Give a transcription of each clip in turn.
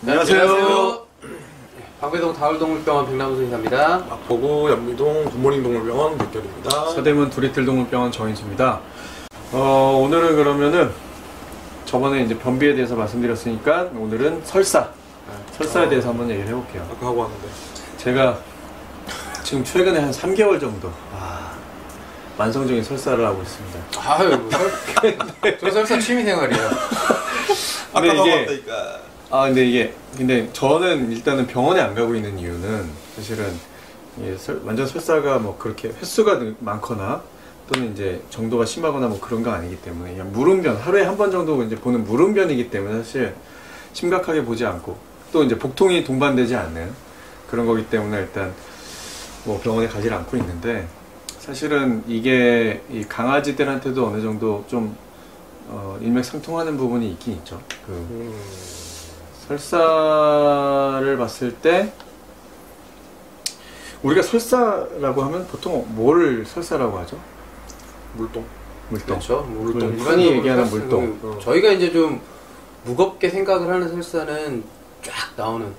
안녕하세요. 방배동 다울동물병원 백남수 의사입니다. 마포구 연미동 굿모닝 동물병원 백결입니다. 서대문 도리틀동물병원 정인수입니다. 오늘은 그러면은 저번에 이제 변비에 대해서 말씀드렸으니까 오늘은 설사에 대해서 한번 얘기를 해볼게요. 아까 하고 왔는데 제가 지금 최근에 한 3개월 정도 만성적인 설사를 하고 있습니다. 아유, 저 설사 취미생활이에요. 근데 저는 일단은 병원에 안 가고 있는 이유는 사실은 완전 설사가 뭐 그렇게 횟수가 많거나 또는 이제 정도가 심하거나 뭐 그런 거 아니기 때문에 그냥 물음변, 하루에 한 번 정도 이제 보는 물음변이기 때문에 사실 심각하게 보지 않고 또 이제 복통이 동반되지 않는 그런 거기 때문에 일단 뭐 병원에 가지 않고 있는데, 사실은 이게 이 강아지들한테도 어느 정도 좀 일맥상통하는 부분이 있긴 있죠. 설사를 봤을 때 우리가 설사라고 하면 보통 뭘 설사라고 하죠? 물동. 그렇죠. 물동. 일반이 얘기하는 물동. 저희가 이제 좀 무겁게 생각을 하는 설사는 쫙 나오는,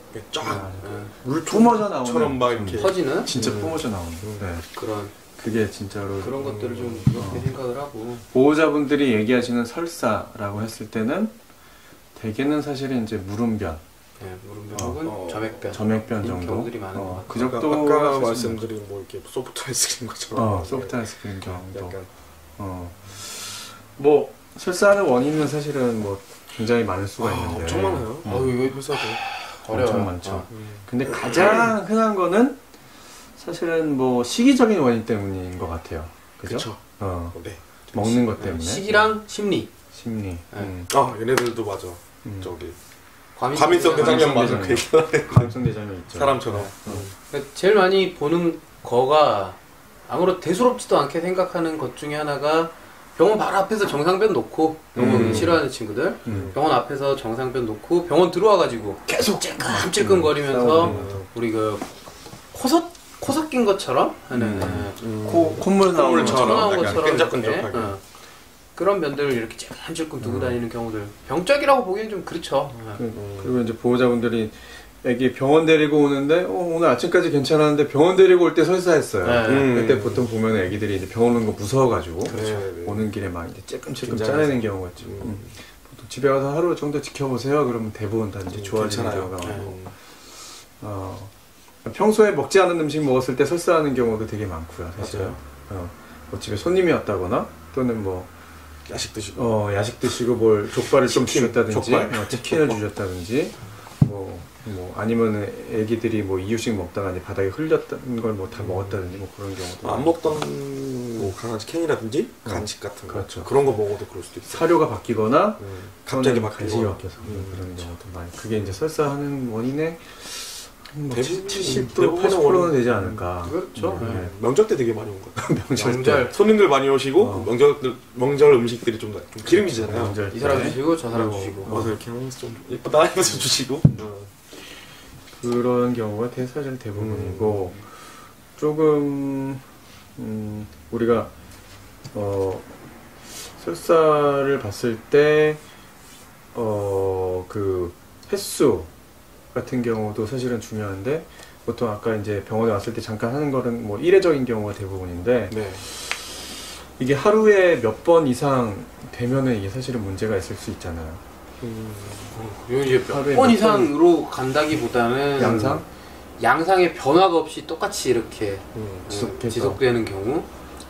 물 뿜어져 나오는 처럼 막 이렇게 퍼지는 진짜 뿜어져 나오는 그런 그게 진짜로 그런 것들을 좀 무겁게 생각을 하고, 보호자분들이 얘기하시는 설사라고 했을 때는 대개는 사실은 이제 물음변, 물음변 혹은 점액변 정도 경우들이 많은 것 같아요. 그 정도 아까 말씀드린 뭐 이렇게 소프트 아이스크림 것처럼 소프트 아이스크림 정도. 약간 뭐 설사하는 원인은 사실은 뭐 굉장히 많을 수가 있는데 엄청 많아요. 이거 회사도 엄청 많죠. 근데 가장 흔한 거는 사실은 뭐 시기적인 원인 때문인 것 같아요. 그죠? 네. 먹는 것 때문에. 시기랑 심리. 얘네들도 맞아. 저기 과민성 대장염 맞아. 과민성 대장염 있죠. 사람처럼. 그러니까 제일 많이 보는 거가 아무런 대수롭지도 않게 생각하는 것 중에 하나가 병원 바로 앞에서 정상변 놓고, 병원 싫어하는 친구들 병원 앞에서 정상변 놓고 병원 들어와가지고 계속 찔끔찔끔거리면서 우리 그 코 섞인 것처럼 하는 콧물 나오는 것처럼 끈적끈적하게 그런 변들을 이렇게 찔끔찔끔 두고 다니는 경우들, 병적이라고 보기엔 좀 그렇죠. 그리고 이제 보호자분들이 애기 병원 데리고 오는데 오늘 아침까지 괜찮았는데 병원 데리고 올 때 설사했어요. 그때 보통 보면 애기들이 이제 병원 오는 거 무서워가지고 오는 길에 막 이제 찔끔찔끔 짜내는 경우가 있죠. 보통 집에 가서 하루 정도 지켜보세요. 그러면 대부분 다 이제 좋아지는 경우가 많고, 평소에 먹지 않은 음식 먹었을 때 설사하는 경우도 되게 많고요. 사실 뭐 집에 손님이 왔다거나 또는 뭐 야식 드시고 뭘 족발을 좀 주셨다든지 치킨을 주셨다든지 뭐 아니면 애기들이 뭐 이유식 먹다가 이제 바닥에 흘렸던 걸 뭐 다 먹었다든지 뭐 그런 경우도 안 먹던 뭐 강아지 캔이라든지 간식 같은 거, 그렇죠. 그런 거 먹어도 그럴 수도 있어요. 사료가 바뀌거나 갑자기 간식이 바뀌어서 그런 경우도 많이. 그게 이제 설사하는 원인의 뭐 70% 80%는 되지 않을까. 그렇죠. 명절 때 되게 많이 온 것 같아요. 명절 손님들 많이 오시고 명절 음식들이 좀 기름지잖아요. 이 사람 주시고 저 사람 주시고 와서 이렇게 좀 예쁘다 해서 주시고 그런 경우가 사실 대부분이고, 조금 우리가 설사를 봤을 때 그 횟수 같은 경우도 사실은 중요한데, 보통 아까 이제 병원에 왔을 때 잠깐 하는 거는 뭐 이례적인 경우가 대부분인데, 이게 하루에 몇 번 이상 되면은 이게 사실은 문제가 있을 수 있잖아요. 이제 몇 번 이상으로 간다기보다는 양상의 변화가 없이 똑같이 이렇게 지속되는 경우,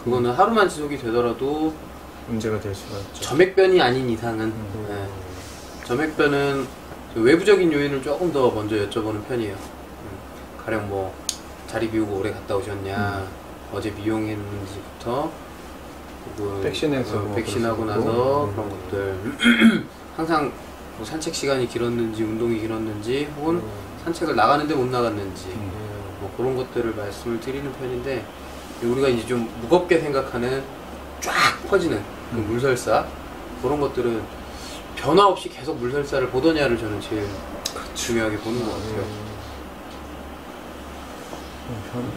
그거는 하루만 지속이 되더라도 문제가 될 수가 있죠. 점액변이 아닌 이상은 점액변은 외부적인 요인을 조금 더 먼저 여쭤보는 편이에요. 가령 뭐 자리 비우고 오래 갔다 오셨냐, 어제 미용했는지부터 혹은 백신하고 나서 그런 것들 항상 뭐 산책 시간이 길었는지 운동이 길었는지 혹은 산책을 나가는데 못 나갔는지 뭐 그런 것들을 말씀을 드리는 편인데, 우리가 이제 좀 무겁게 생각하는 쫙 퍼지는 그 물설사, 그런 것들은 변화 없이 계속 물설사를 보더냐를 저는 제일 중요하게 보는 것 같아요.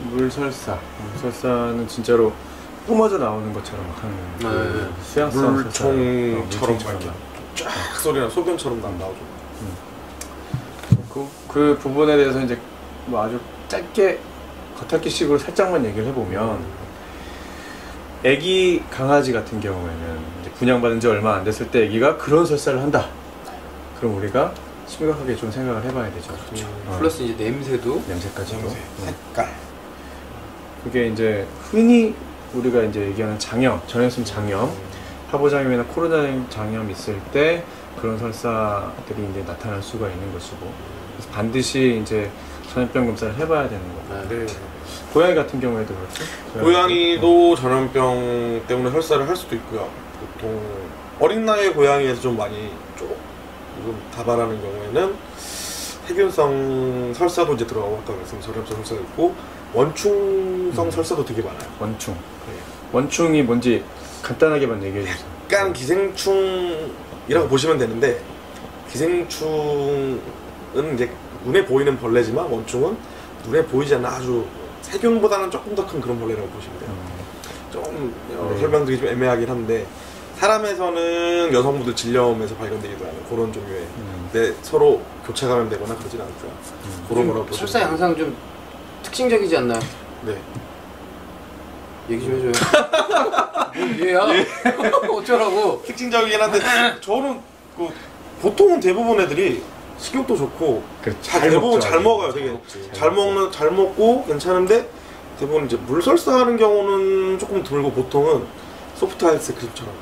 물설사는 진짜로 뿜어져 나오는 것처럼 하는 물총처럼 쫙 소리나 소변처럼 나오죠. 그 부분에 대해서 이제 뭐 아주 짧게 겉핥기식으로 살짝만 얘기를 해보면 애기 강아지 같은 경우에는 이제 분양받은 지 얼마 안 됐을 때 애기가 그런 설사를 한다. 그럼 우리가 심각하게 좀 생각을 해봐야 되죠. 플러스 이제 냄새도 냄새까지도. 색깔. 그게 이제 흔히 우리가 이제 얘기하는 장염, 전염성 장염, 파보장염이나 코로나 장염 있을 때 그런 설사들이 이제 나타날 수가 있는 것이고, 그래서 반드시 이제 전염병 검사를 해봐야 되는 거고. 네. 고양이 같은 경우에도 그렇죠. 고양이도 전염병 때문에 설사를 할 수도 있고요. 보통 어린 나이의 고양이에서 좀 많이 조금 다발하는 경우에는 세균성 설사도 이제 들어가고, 아까 말씀드린 전염성 설사도 있고 원충성 설사도 되게 많아요. 원충. 네. 원충이 뭔지 간단하게만 얘기해 주세요. 약간 기생충이라고 보시면 되는데, 기생충은 이제 눈에 보이는 벌레지만 원충은 눈에 보이지 않는 아주 세균보다는 조금 더 큰 그런 벌레라고 보시면 돼요. 좀 설명드리기 좀 애매하긴 한데, 사람에서는 여성분들 질염에서 발견되기도 하는 그런 종류의 근데 서로 교차 감염되거나 그러진 않고요. 그런 거라고 보시면 설사 양상 좀 특징적이지 않나요? 네. 얘기 좀 해줘요. 얘야? 어쩌라고? 특징적이긴 한데 저는 보통은 대부분 애들이 식욕도 좋고 대부분 잘 먹어요. 되게 잘 먹고 괜찮은데, 대부분 이제 물설사하는 경우는 조금 들고, 보통은 소프트 아이스크림처럼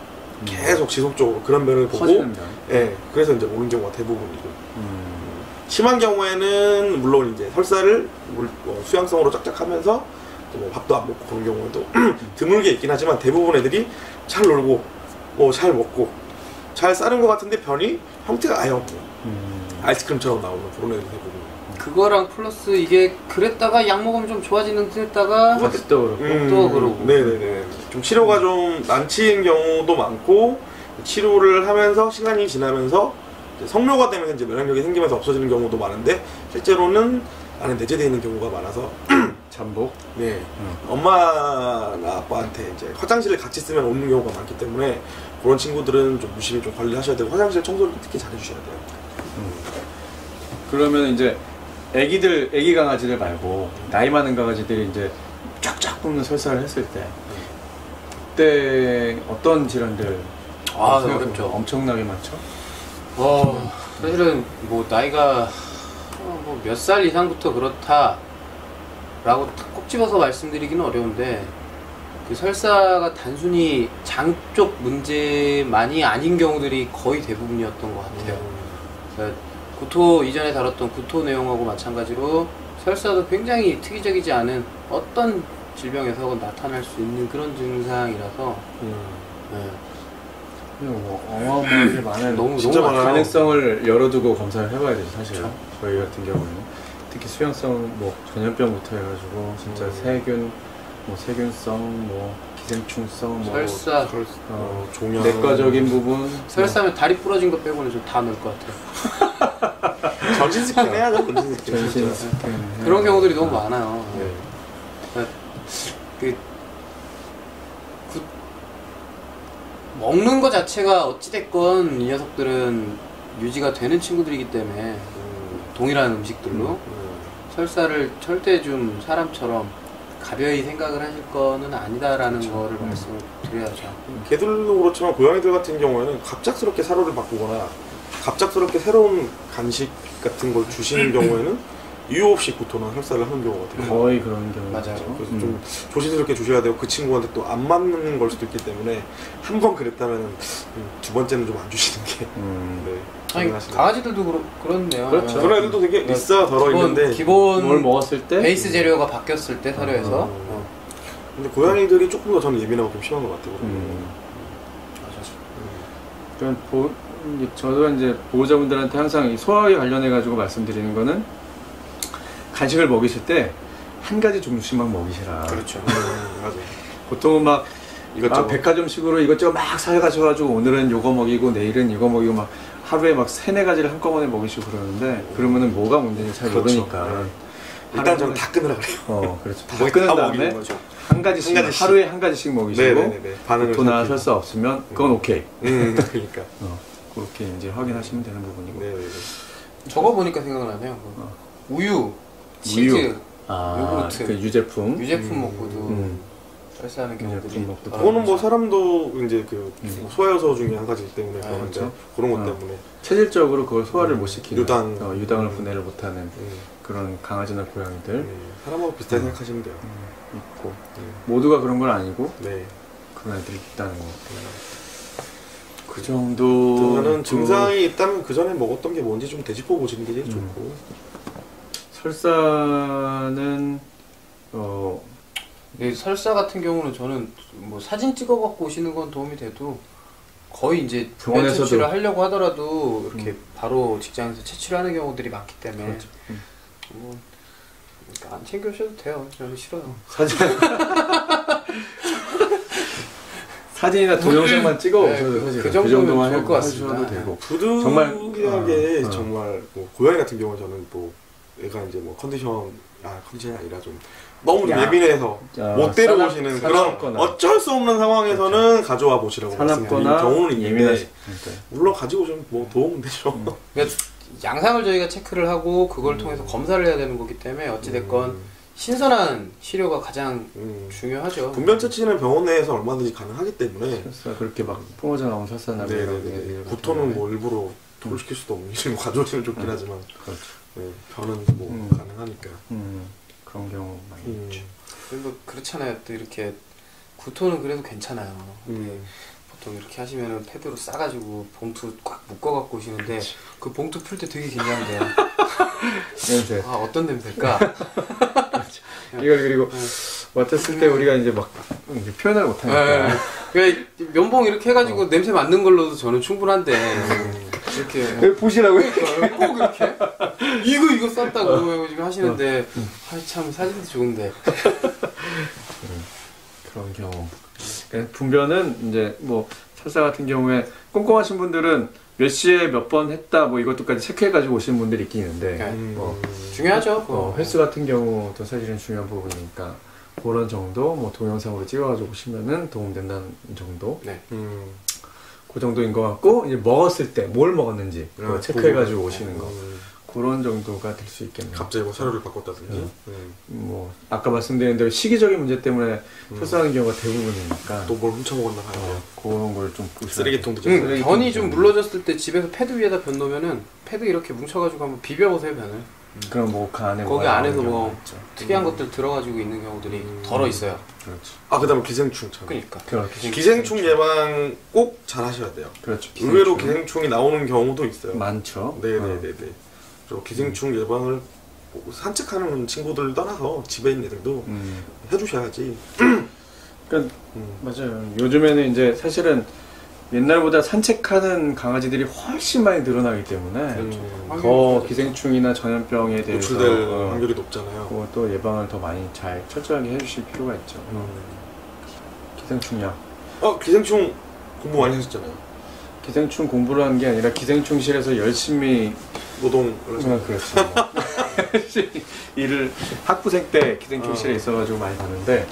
계속 지속적으로 그런 면을 보고, 예, 그래서 이제 오는 경우가 대부분이고, 심한 경우에는 물론 이제 설사를 수양성으로 짝짝하면서 뭐 밥도 안 먹고 그런 경우에도 드물게 있긴 하지만, 대부분 애들이 잘 놀고 잘 먹고 잘 싸는 것 같은데 변이 형태가 아예 없고 아이스크림처럼 나오는 그런 애들 대부분. 그거랑 플러스 이게 그랬다가 약 먹으면 좀 좋아지는 듯 했다가 또 그렇고 또 그러고. 네네네. 좀 치료가 좀 난치인 경우도 많고, 치료를 하면서 시간이 지나면서 성묘가 되면서 이제 면역력이 생기면서 없어지는 경우도 많은데, 실제로는 안에 내재되어 있는 경우가 많아서 잠복. 네. 엄마나 아빠한테 이제 화장실을 같이 쓰면 오는 경우가 많기 때문에, 그런 친구들은 좀 유심히 좀 관리하셔야 되고, 화장실 청소를 특히 잘 해주셔야 돼요. 그러면 이제 애기 강아지들 말고 나이 많은 강아지들이 이제 쫙쫙 뿜는 설사를 했을 때, 그때 어떤 질환들? 어렵죠. 엄청나게 많죠. 사실은 뭐 나이가 뭐 몇 살 이상부터 그렇다라고 꼭 집어서 말씀드리기는 어려운데, 그 설사가 단순히 장 쪽 문제만이 아닌 경우들이 거의 대부분이었던 것 같아요. 그러니까 구토, 이전에 다뤘던 구토 내용하고 마찬가지로 설사도 굉장히 특이적이지 않은 어떤 질병에서 나타날 수 있는 그런 증상이라서 어마어마하게 많은 너무 진짜 많아요. 가능성을 열어두고 검사를 해봐야 되죠, 사실. 저희 같은 경우는 특히 수용성 뭐 전염병부터 해가지고 진짜 세균, 뭐 세균성, 뭐 기생충성, 뭐 설사, 종양, 내과적인 부분. 설사면 다리 부러진 거 빼고는 좀 다 넣을 것 같아요. 전신 스캔 해야죠. 전신 스캔. 그런 경우들이 너무 많아요. 네. 먹는 거 자체가 어찌됐건 이 녀석들은 유지가 되는 친구들이기 때문에 동일한 음식들로 설사를 절대 좀 사람처럼 가벼이 생각을 하실 거는 아니다라는 거를 말씀을 드려야죠. 개들도 그렇지만 고양이들 같은 경우에는 갑작스럽게 사료를 바꾸거나 갑작스럽게 새로운 간식 같은 걸 주시는 경우에는 이유 없이 구토나 설사를 하는 경우가 되게 거의 그런 경우. 맞아요. 그래서 좀 조심스럽게 주셔야 되고, 그 친구한테 또 안 맞는 걸 수도 있기 때문에 한 번 그랬다면 두 번째는 좀 안 주시는 게 네, 아니, 가능하시네요. 강아지들도 그렇네요. 그렇죠. 그런 애들도 되게 리스가 덜어 있는데, 기본 뭘 먹었을 때 베이스 재료가 바뀌었을 때 사료에서 근데 고양이들이 조금 더 저는 예민하고 좀 심한 것 같아요. 그러니까 저도 이제 보호자분들한테 항상 이 소화에 관련해 가지고 말씀드리는 거는, 간식을 먹이실 때 한 가지 종류씩만 먹이시라. 그렇죠. 맞아요. 보통은 막 이것저것. 백화점식으로 이것저것 막 사가셔가지고 오늘은 요거 먹이고 내일은 이거 먹이고 막 하루에 막 3-4가지를 한꺼번에 먹이시고 그러는데, 그러면은 뭐가 문제인지 잘 그렇죠. 모르니까. 네. 일단 저는 다 끊으라 그래요. 그렇죠. 다 다 끊은 다음에 먹이는 거죠. 한 가지씩, 하루에 한 가지씩 먹이시고, 네네네. 반응을 구토나 살피고. 설사 없으면 그건 오케이. 그러니까. 그렇게 이제 확인하시면 되는 부분이고. 네네네. 저거 보니까 생각나네요. 우유, 치즈, 요구르트, 그 유제품 먹고도 설사하는 경우들이. 그거는 뭐 사람도 이제 그 소화효소 중에 한 가지이기 때문에 그렇죠. 그런 것 때문에 체질적으로 그걸 소화를 못 시키는 유당을 분해를 못하는 그런 강아지나 고양이들 사람하고 비슷하게 생각하시면 돼요. 있고 모두가 그런 건 아니고 네. 그런 애들이 있다는 거. 그 정도는 증상이 있다면 그 전에 먹었던 게 뭔지 좀 되짚어 보시는 게 제일 좋고. 설사는 네, 설사 같은 경우는 저는 뭐 사진 찍어 갖고 오시는 건 도움이 돼도 거의 이제 병원 채취를 하려고 하더라도 이렇게 바로 직장에서 채취를 하는 경우들이 많기 때문에 그렇죠. 뭐 그러니까 안 챙겨주셔도 돼요. 저는 싫어요. 사진이나 동영상만 찍어 오셔도 사실 그 정도면 좋을 것 같습니다. 되고 부득이하게 정말 뭐 고양이 같은 경우는 저는 뭐 얘가 이제 뭐 컨디션이 아니라 좀 너무 예민해서 못 데려오시는 그런 어쩔 수 없는 상황에서는 가져와 보시라고 말씀드리는 경우는 있는데 물론 가지고 좀 뭐 도움은 되죠. 그러니까 양상을 저희가 체크를 하고 그걸 통해서 검사를 해야 되는 거기 때문에 어찌됐건 신선한 시료가 가장 중요하죠. 분변 채취는 병원 내에서 얼마든지 가능하기 때문에 그렇게 막 뿜어져 나온 설사나 구토는 뭐 일부러 토를 시킬 수도 없는 일을 가져오시면 좋긴 하지만 그렇죠. 변은 뭐 가능하니까 그런 경우 많이 있죠. 그래도 그렇잖아요. 또 이렇게 구토는 그래도 괜찮아요. 보통 이렇게 하시면은 패드로 싸가지고 봉투 꽉 묶어갖고 오시는데 그 봉투 풀 때 되게 긴장돼요. 냄새. 아 어떤 냄새일까? 이걸 그리고 맡았을 때 우리가 이제 막 표현을 못하니까. 그러니까 면봉 이렇게 해가지고 냄새 맡는 걸로도 저는 충분한데 이렇게 보시라고요? 꼭 이렇게 이거 썼다고 지금 하시는데 참 사진도 좋은데 그런 경우. 그러니까 분변은 이제 뭐 설사 같은 경우에 꼼꼼하신 분들은 몇 시에 몇 번 했다 뭐 이것도까지 체크해가지고 오시는 분들이 있긴 있는데 뭐 중요하죠. 횟수 같은 경우도 사실은 중요한 부분이니까 그런 정도 뭐 동영상으로 찍어가지고 오시면은 도움된다는 정도. 네. 그 정도인 것 같고 이제 먹었을 때 뭘 먹었는지 체크해가지고 오시는 거. 그런 정도가 될 수 있겠네요. 갑자기 뭐 사료를 바꿨다든지. 뭐 아까 말씀드린 대로 시기적인 문제 때문에 설사하는 경우가 대부분이니까 또 뭘 훔쳐먹었나 봐요. 그런 걸 좀 보셔야 쓰레기통도 변이 좀 물러졌을 때 집에서 패드 위에다 변 놓으면은 패드 이렇게 뭉쳐가지고 한번 비벼보세요 변을. 그럼 뭐 그 안에 거기 안에서 뭐 특이한 것들 들어가지고 있는 경우들이 덜어 있어요. 그렇죠. 그다음에 기생충 참. 그러니까. 기생충 예방 꼭 잘 하셔야 돼요. 그렇죠. 의외로 기생충이 나오는 경우도 있어요. 많죠. 네네네네. 저 기생충 예방을 산책하는 친구들 떠나서 집에 있는 애들도 해주셔야지. 그러니까 맞아요. 요즘에는 이제 사실은 옛날보다 산책하는 강아지들이 훨씬 많이 늘어나기 때문에 더 기생충이나 전염병에 대해서 노출될 확률이 높잖아요. 그것도 예방을 더 많이 잘 철저하게 해주실 필요가 있죠. 기생충약. 기생충 공부 많이 하셨잖아요. 기생충 공부를 한 게 아니라 기생충실에서 열심히 노동을 그렇죠. 일을 학부생 때 기생충실에 있어가지고 많이 봤는데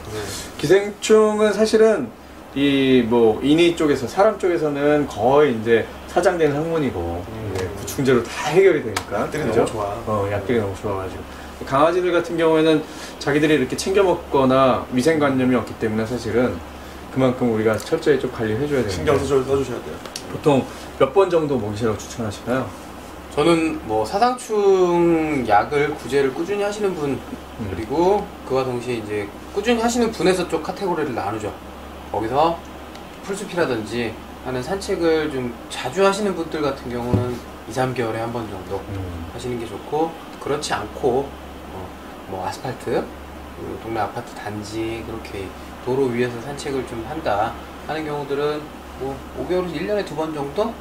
기생충은 사실은 이 뭐 인위 쪽에서 사람 쪽에서는 거의 이제 사장된 학문이고 구충제로 다 해결이 되니까 약들이 너무 좋아. 약들이 너무 좋아가지고 강아지들 같은 경우에는 자기들이 이렇게 챙겨 먹거나 위생관념이 없기 때문에 사실은 그만큼 우리가 철저히 좀 관리해줘야 되는데 신경 써주셔야 돼요. 보통 몇 번 정도 먹이시라고 추천하시나요? 저는 뭐 사상충 약을 구제를 꾸준히 하시는 분 그리고 그와 동시에 이제 꾸준히 하시는 분에서 좀 카테고리를 나누죠. 거기서 풀숲이라든지 하는 산책을 좀 자주 하시는 분들 같은 경우는 2-3개월에 한 번 정도 하시는 게 좋고 그렇지 않고 뭐 아스팔트 동네 아파트 단지 그렇게 도로 위에서 산책을 좀 한다 하는 경우들은 뭐 5개월에서 1년에 2번 정도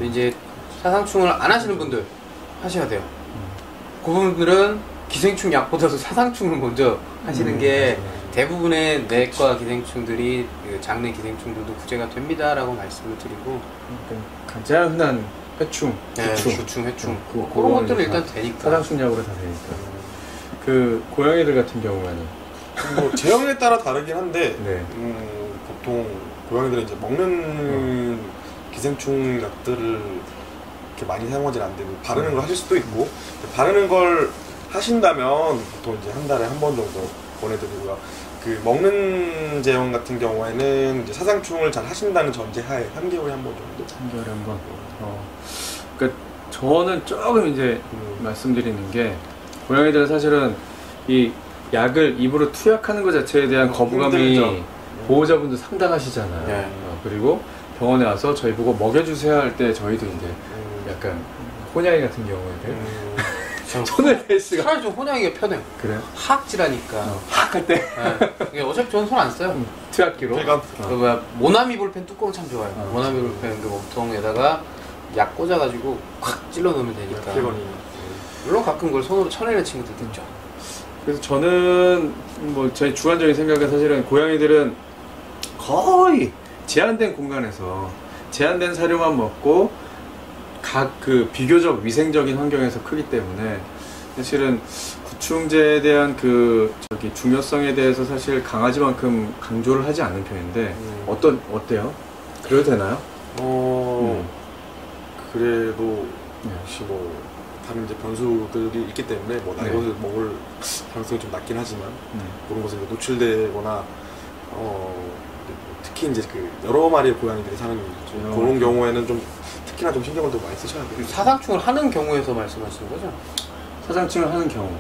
이제 사상충을 안 하시는 분들 하셔야 돼요. 그분들은 기생충 약보다도 사상충을 먼저 하시는 게 대부분의 내과 기생충들이 장내 기생충들도 구제가 됩니다라고 말씀을 드리고 가장 흔한 회충, 구충, 회충 그런 것들은 일단 되니까 사상충약으로 다 되니까 그 고양이들 같은 경우에는 뭐 제형에 따라 다르긴 한데 보통 고양이들은 이제 먹는 기생충 약들을 그렇게 많이 사용하진 않는데 바르는 걸 하실 수도 있고 바르는 걸 하신다면 보통 이제 한 달에 한 번 정도 보내드리고요. 그 먹는 제형 같은 경우에는 이제 사상충을 잘 하신다는 전제하에 3개월에 한 번 정도. 3개월에 한 번. 그러니까 저는 조금 이제 말씀드리는 게 고양이들은 사실은 이 약을 입으로 투약하는 것 자체에 대한 거부감이 힘들죠. 보호자분들 상당하시잖아요. 네. 그리고 병원에 와서 저희 보고 먹여주세요 할 때 저희도 이제 약간 혼양이 같은 경우에는 손을 댈 수가 차라리 좀 혼양이가 편해요. 그래요? 하악질하니까. 할 때 네. 어차피 저는 손 안 써요. 투약기로 그 뭐야 모나미 볼펜 뚜껑 참 좋아요. 모나미 볼펜 그 몸통에다가 약 꽂아가지고 확 찔러 넣으면 되니까. 물론 가끔 그걸 손으로 쳐내는 친구들도 있죠. 그래서 저는 뭐 제 주관적인 생각은 사실은 고양이들은 거의 제한된 공간에서 제한된 사료만 먹고 각 그 비교적 위생적인 환경에서 크기 때문에 사실은 구충제에 대한 그 저기 중요성에 대해서 사실 강아지만큼 강조를 하지 않는 편인데 어때요? 그래도 되나요? 그래도 혹시 뭐 다른 이제 변수들이 있기 때문에 뭐 네. 이것을 먹을 가능성이 좀 낮긴 하지만 그런 것에 노출되거나 특히 이제 그 여러 마리의 고양이들이 사는 그런 경우에는 좀 특히나 좀 신경을 더 많이 쓰셔야 돼요. 사상충을 하는 경우에서 말씀하시는 거죠? 사상충을 하는 경우.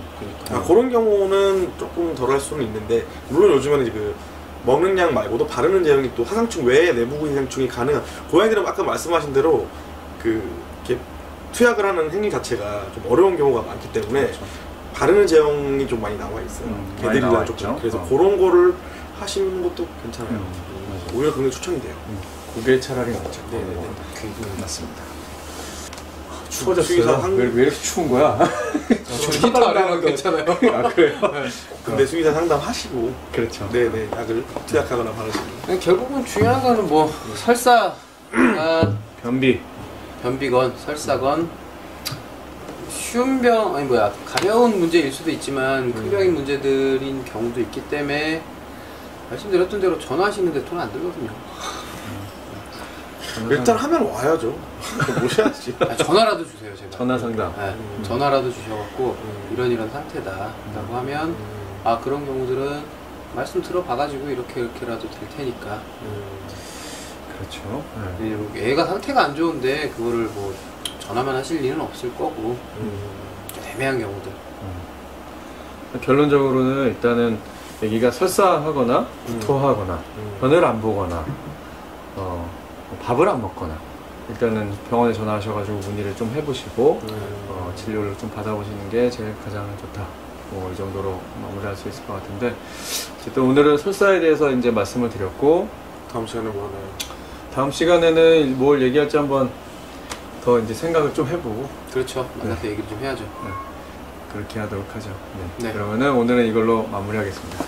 그러니까 그런 경우는 조금 덜 할 수는 있는데 물론 요즘에는 이제 그 먹는 약 말고도 바르는 제형이 또 사상충 외에 내부 기생충이 가능한 고양이들은 아까 말씀하신 대로 그 이렇게 투약을 하는 행위 자체가 좀 어려운 경우가 많기 때문에 그렇죠. 바르는 제형이 좀 많이 나와 있어요. 많이 나와 개들이나 있죠. 조금 그래서 그런 거를 하시는 것도 괜찮아요. 오히려 굉장히 추천이 돼요. 그게 차라리 낫죠. 네네네. 맞습니다. 추워졌어요. 추워졌어요. 왜 이렇게 추운 거야? 저는 히터 아래는 괜찮아요. 아 그래요? 근데 수의사 상담하시고 그렇죠. 네네 약을 투약하거나 바르시고 결국은 중요한 거는 뭐 설사 변비건 설사건 쉬운 병 아니 뭐야 가벼운 문제일 수도 있지만 큰 병인 문제들인 경우도 있기 때문에 말씀드렸던 대로 전화하시는데 돈 안 들거든요. 일단 하면 와야죠. 모셔야지. 전화라도 주세요 제발. 전화 상담. 네, 전화라도 주셔갖고 이런 상태다 라고 하면 아 그런 경우들은 말씀 들어봐가지고 이렇게라도 될 테니까. 그렇죠. 애가 상태가 안 좋은데 그거를 뭐 전화만 하실 일은 없을 거고 좀 애매한 경우들. 결론적으로는 일단은 애기가 설사하거나 구토하거나 변을 안 보거나 밥을 안 먹거나 일단은 병원에 전화하셔가지고 문의를 좀 해보시고 진료를 좀 받아보시는 게 제일 가장 좋다. 뭐 이 정도로 마무리할 수 있을 것 같은데 어쨌든 오늘은 설사에 대해서 이제 말씀을 드렸고 다음 시간에 뭐 하나요? 다음 시간에는 뭘 얘기할지 한번 더 이제 생각을 좀 해보고 그렇죠. 만나서 얘기를 좀 해야죠. 그렇게 하도록 하죠. 네. 그러면은 오늘은 이걸로 마무리하겠습니다.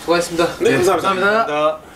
수고하셨습니다. 네, 감사합니다. 감사합니다.